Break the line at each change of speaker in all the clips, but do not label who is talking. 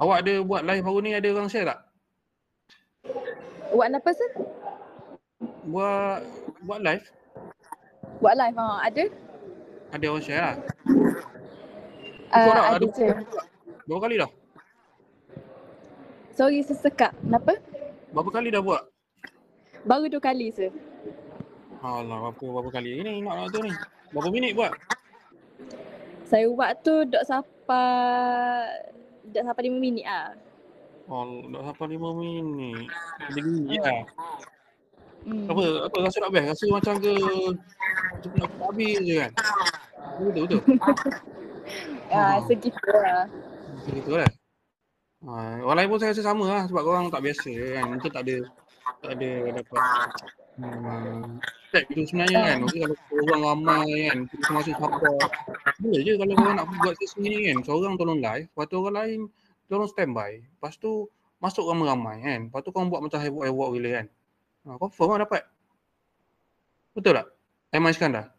Awak ada buat live baru ni, ada orang share tak?
Buat apa sir?
Buat live?
Buat live ada?
Ada orang share lah. Ikut tak?
Ada je.
Berapa kali dah?
Sorry sesekak. Kenapa?
Berapa kali dah buat?
Baru 2 kali sir.
Alah, berapa kali? Ini nak tu ni. Berapa minit buat?
Saya buat tu dok sampai 5 minit ah.
Oh, dah sampai 5 minit. Dia gini lah.
Hmm.
Apa rasa tak best? Rasa macam ke macam nak habis je kan? Betul.
Segitu lah.
Begitu lah. Orang lain pun saya rasa sama lah sebab korang tak biasa kan. Mungkin tak ada dapat itu sebenarnya kan. Mungkin kalau orang ramai kan, masa support. Boleh je kalau korang nak buat sesi ni kan. Seorang tolong live, lepas tu orang lain tolong standby. Lepas tu masuk ramai-ramai kan. Lepas tu korang buat macam heboh-heboh gila kan. Confirm lah dapat. Betul tak? Aiman Iskandar.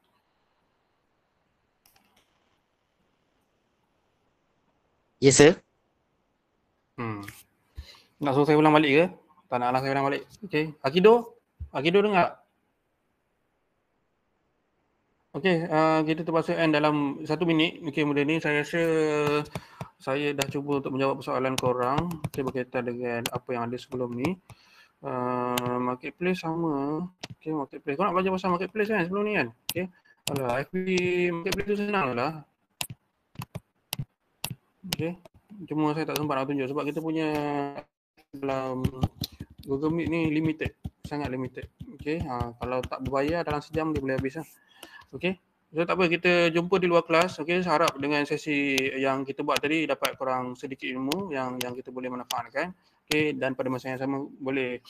Yes sir.
Nak suruh saya ulang balik ke? Tak nak lah saya ulang balik. Okay. Akido dengar? Okay, kita terpaksa end dalam 1 minit. Okay, benda ni saya rasa saya dah cuba untuk menjawab persoalan korang. Okay, berkaitan dengan apa yang ada sebelum ni. Marketplace sama. Okay, marketplace. Kau nak belajar pasal marketplace kan sebelum ni kan? Okay. Alah, FB marketplace tu senang lah. Okay. Cuma saya tak sempat nak tunjuk sebab kita punya dalam Google Meet ni limited. Sangat limited. Okay. Kalau tak berbayar dalam sejam dia boleh habis lah. Okay. So tak apa, kita jumpa di luar kelas. Okay, saya harap dengan sesi yang kita buat tadi dapat korang sedikit ilmu yang kita boleh manfaatkan. Okay, dan pada masa yang sama boleh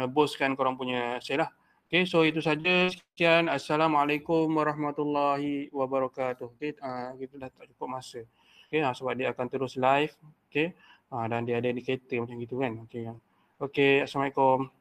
boskan korang punya share lah. Okay, so itu saja. Sekian. Assalamualaikum warahmatullahi wabarakatuh. Okay, kita dah tak cukup masa. Okay, sebab dia akan terus live. Okay, dan dia ada indikator macam gitu kan. Okay, Assalamualaikum.